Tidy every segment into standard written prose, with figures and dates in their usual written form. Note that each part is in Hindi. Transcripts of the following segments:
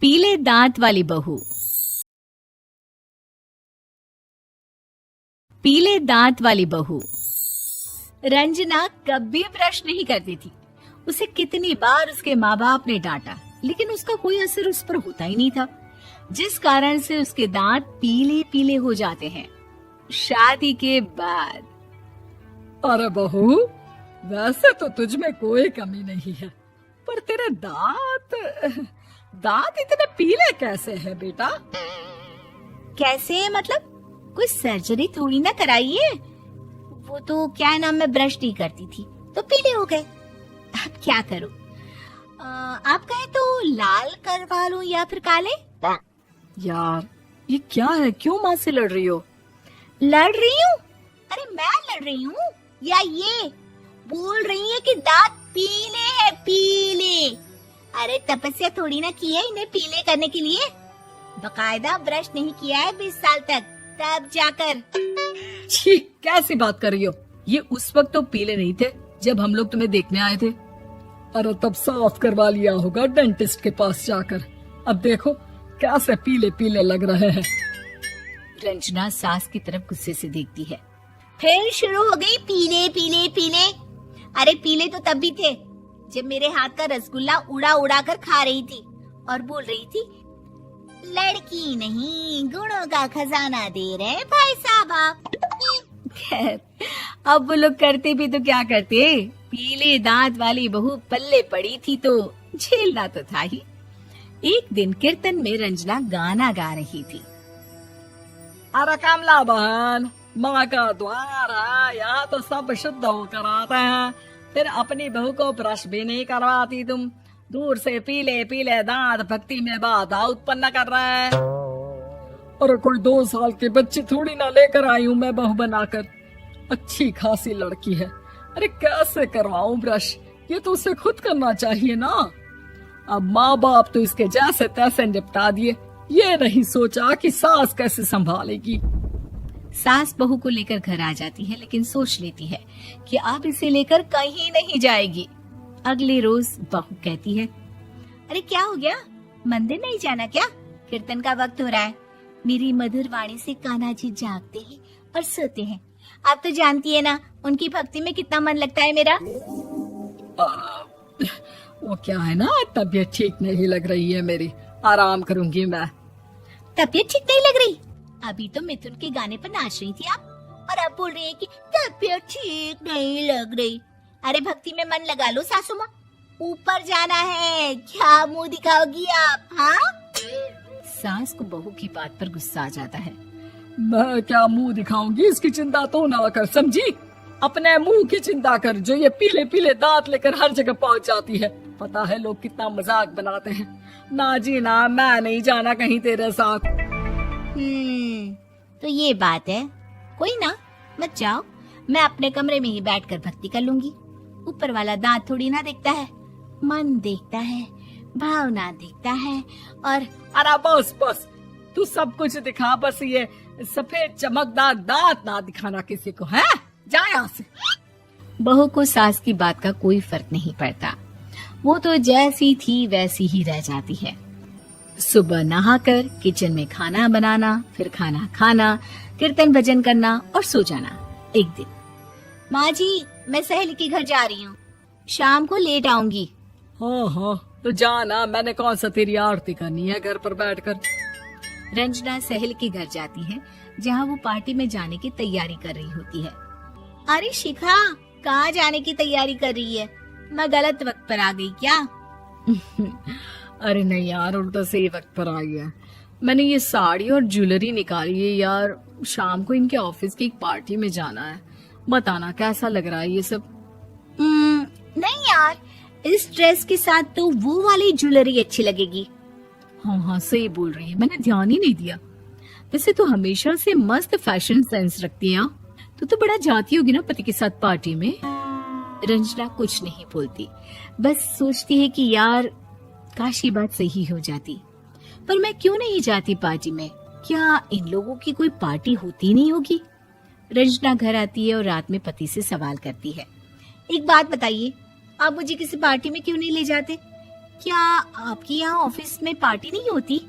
पीले दांत वाली बहू। पीले दांत वाली बहू। रंजना कभी ब्रश नहीं करती थी। उसे कितनी बार उसके माँ बाप ने डांटा, लेकिन उसका कोई असर उस पर होता ही नहीं था, जिस कारण से उसके दांत पीले पीले हो जाते हैं। शादी के बाद। अरे बहू, वैसे तो तुझ में कोई कमी नहीं है, पर तेरे दांत इतने पीले कैसे हैं बेटा? कैसे मतलब? कोई सर्जरी थोड़ी ना कराइए। वो तो क्या नाम, मैं ब्रश नहीं करती थी तो पीले हो गए। अब क्या करूं? आप कहे तो लाल करवा लूं या फिर काले? यार ये क्या है, क्यों माँ से लड़ रही हो? लड़ रही हूँ? अरे मैं लड़ रही हूँ या ये बोल रही है कि दांत पीले हैं, पीले। अरे तपस्या थोड़ी ना की है इन्हें पीले करने के लिए। बकायदा ब्रश नहीं किया है 20 साल तक, तब जाकर। छी, कैसी बात कर रही हो? ये उस वक्त तो पीले नहीं थे जब हम लोग तुम्हें देखने आए थे। अरे तब साफ करवा लिया होगा डेंटिस्ट के पास जाकर। अब देखो कैसे पीले पीले लग रहे हैं। रंजना सास की तरफ गुस्से से देखती है। फिर शुरू हो गई पीले पीले पीले। अरे पीले तो तब भी थे जब मेरे हाथ का रसगुल्ला उड़ा उड़ा कर खा रही थी और बोल रही थी, लड़की नहीं गुणों का खजाना दे रहे भाई साहब आप। खैर, अब वो लोग करते भी तो क्या करते, पीले दांत वाली बहू पल्ले पड़ी थी तो झेलना तो था ही। एक दिन कीर्तन में रंजना गाना गा रही थी। अरे कमला बहन, माँ का द्वार है, यहाँ तो सब शुद्ध होकर आते हैं, फिर अपनी बहू को ब्रश भी नहीं करवाती तुम। दूर से पीले पीले दांत भक्ति में बाधा उत्पन्न कर रहे हैं। अरे कोई 2 साल के बच्चे थोड़ी ना लेकर आई हूँ मैं बहू बनाकर। अच्छी खासी लड़की है, अरे कैसे करवाऊं ब्रश? ये तो उसे खुद करना चाहिए ना। अब माँ बाप तो इसके जैसे तैसे निपटा दिए, ये नहीं सोचा कि सास कैसे संभालेगी। सास बहू को लेकर घर आ जाती है, लेकिन सोच लेती है कि अब इसे लेकर कहीं नहीं जाएगी। अगले रोज बहू कहती है, अरे क्या हो गया, मंदिर नहीं जाना क्या? कीर्तन का वक्त हो रहा है। मेरी मधुर वाणी से कान्हा जी जागते हैं और सोते हैं। आप तो जानती है ना उनकी भक्ति में कितना मन लगता है मेरा। वो क्या है ना, तबीयत ठीक नहीं लग रही है मेरी, आराम करूंगी मैं। तबीयत ठीक नहीं लग रही? अभी तो मिथुन के गाने पर नाच रही थी आप, और अब बोल रही है कि तबीयत ठीक नहीं लग रही। अरे भक्ति में मन लगा लो सासू माँ, ऊपर जाना है, क्या मुंह दिखाओगी आप? हाँ? सास को बहू की बात पर गुस्सा आ जाता है। मैं क्या मुंह दिखाऊंगी, इसकी चिंता तो ना कर, समझी? अपने मुंह की चिंता कर, जो ये पीले पीले दांत लेकर हर जगह पहुंच जाती है। पता है लोग कितना मजाक बनाते हैं। ना जी ना, मैं नहीं जाना कहीं तेरे साथ। तो ये बात है। कोई ना, मत जाओ, मैं अपने कमरे में ही बैठकर भक्ति कर लूंगी। ऊपर वाला दांत थोड़ी ना देखता है, मन देखता है, भावना देखता है। और अरे बस बस, तू सब कुछ दिखा, बस ये सफेद चमकदार दांत ना दिखाना किसी को, है? जा यहाँ से। बहू को सास की बात का कोई फर्क नहीं पड़ता, वो तो जैसी थी वैसी ही रह जाती है। सुबह नहाकर किचन में खाना बनाना, फिर खाना खाना, कीर्तन भजन करना और सो जाना। एक दिन, माँ जी मैं सहेली के घर जा रही हूँ, शाम को लेट आऊंगी। हाँ, तो जाना, मैंने कौन सा तेरी आरती करनी है घर पर बैठकर। रंजना सहेली के घर जाती है, जहाँ वो पार्टी में जाने की तैयारी कर रही होती है। अरे शिखा, कहाँ जाने की तैयारी कर रही है? मैं गलत वक्त पर आ गई क्या? अरे नहीं यार, उल्टा सही वक्त पर आई है। मैंने ये साड़ी और ज्वेलरी निकाली है यार, शाम को इनके ऑफिस की एक पार्टी में जाना है। बताना कैसा लग रहा है ये सब? नहीं यार, इस ड्रेस के साथ तो वो वाली ज्वेलरी अच्छी लगेगी। हाँ, सही बोल रही है, मैंने ध्यान ही नहीं दिया। वैसे तो हमेशा से मस्त फैशन सेंस रखती है। तो बड़ा जाती होगी ना पति के साथ पार्टी में। रंजना कुछ नहीं बोलती, बस सोचती है कि यार काश ये बात सही हो जाती, पर मैं क्यों नहीं जाती पार्टी में? क्या इन लोगों की कोई पार्टी होती नहीं होगी? रंजना घर आती है और रात में पति से सवाल करती है, एक बात बताइए, आप मुझे किसी पार्टी में क्यों नहीं ले जाते? क्या आपके यहाँ ऑफिस में पार्टी नहीं होती?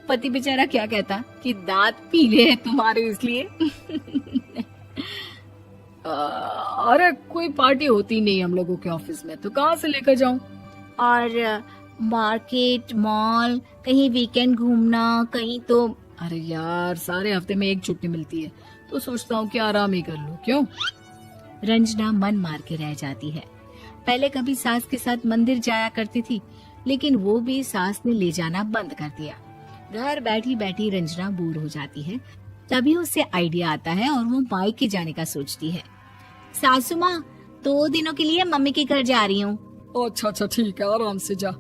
पति बेचारा क्या कहता कि दांत पीले हैं तुम्हारे इसलिए। अरे कोई पार्टी होती नहीं हम लोगों के ऑफिस में, तो कहाँ से लेकर जाऊं? और मार्केट, मॉल, कहीं वीकेंड घूमना, कहीं तो। अरे यार, सारे हफ्ते में एक छुट्टी मिलती है, तो सोचता हूँ कि आराम ही कर लूं। क्यों? रंजना मन मार के रह जाती है। पहले कभी सास के साथ मंदिर जाया करती थी, लेकिन वो भी सास ने ले जाना बंद कर दिया। घर बैठी बैठी रंजना बोर हो जाती है। तभी उसे आइडिया आता है और वो मायके जाने का सोचती है। सासू माँ, 2 दिनों के लिए मम्मी के घर जा रही हूँ। अच्छा ठीक है, आराम से जा।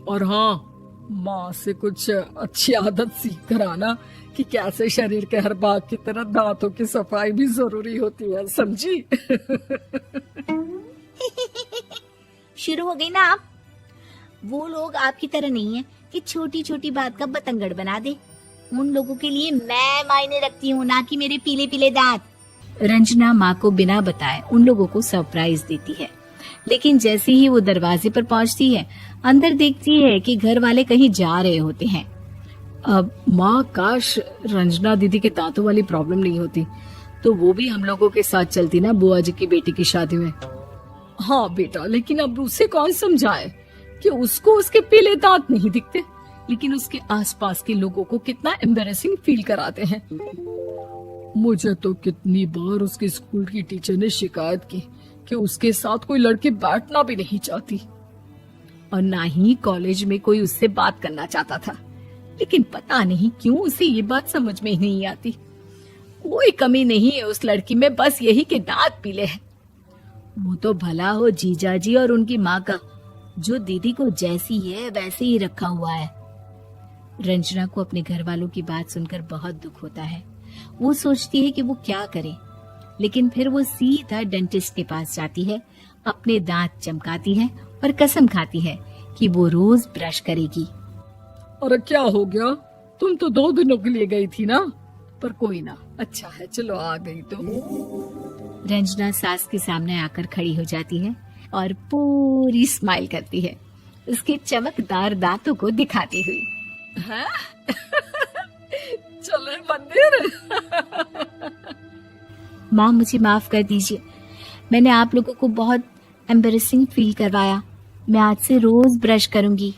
और हाँ, माँ से कुछ अच्छी आदत सीख कर आना कि कैसे शरीर के हर भाग की तरह दांतों की सफाई भी जरूरी होती है, समझी? शुरू हो गई ना आप। वो लोग आपकी तरह नहीं है कि छोटी छोटी बात का बतंगड़ बना दे। उन लोगों के लिए मैं मायने रखती हूँ, ना कि मेरे पीले पीले दांत। रंजना माँ को बिना बताए उन लोगों को सरप्राइज देती है, लेकिन जैसे ही वो दरवाजे पर पहुँचती है, अंदर देखती है कि घर वाले कहीं जा रहे होते हैं। अब माँ, काश रंजना दीदी के दांतों वाली प्रॉब्लम नहीं होती, तो वो भी हम लोगों के साथ चलती ना बुआ जी की बेटी की शादी में। हाँ बेटा, लेकिन अब उसे कौन समझाए कि उसको उसके पीले दांत नहीं दिखते, लेकिन उसके आसपास के लोगों को कितना एम्बैरेसिंग फील कराते हैं। मुझे तो कितनी बार उसके स्कूल की टीचर ने शिकायत की कि उसके साथ कोई लड़की बैठना भी नहीं चाहती, और ना ही कॉलेज में कोई उससे बात करना चाहता था। लेकिन पता नहीं क्यों उसे ये बात समझ में ही नहीं आती। कोई कमी नहीं है उस लड़की में, बस यही कि दांत पीले हैं। वो तो भला हो जीजा जी और उनकी माँ का, जो दीदी को जैसी है वैसे ही रखा हुआ है। रंजना को अपने घर वालों की बात सुनकर बहुत दुख होता है। वो सोचती है कि वो क्या करे, लेकिन फिर वो सीधा डेंटिस्ट के पास जाती है, अपने दांत चमकाती है और कसम खाती है कि वो रोज ब्रश करेगी। अरे क्या हो गया? तुम तो 2 दिनों के लिए गई थी ना, पर कोई ना, अच्छा है, चलो आ गई तो। रंजना सास के सामने आकर खड़ी हो जाती है और पूरी स्माइल करती है, उसके चमकदार दांतों को दिखाती हुई। हैं? चले मंदिर? माँ, मुझे माफ कर दीजिए, मैंने आप लोगों को बहुत एम्बैरेसिंग फील करवाया। मैं आज से रोज ब्रश करूंगी।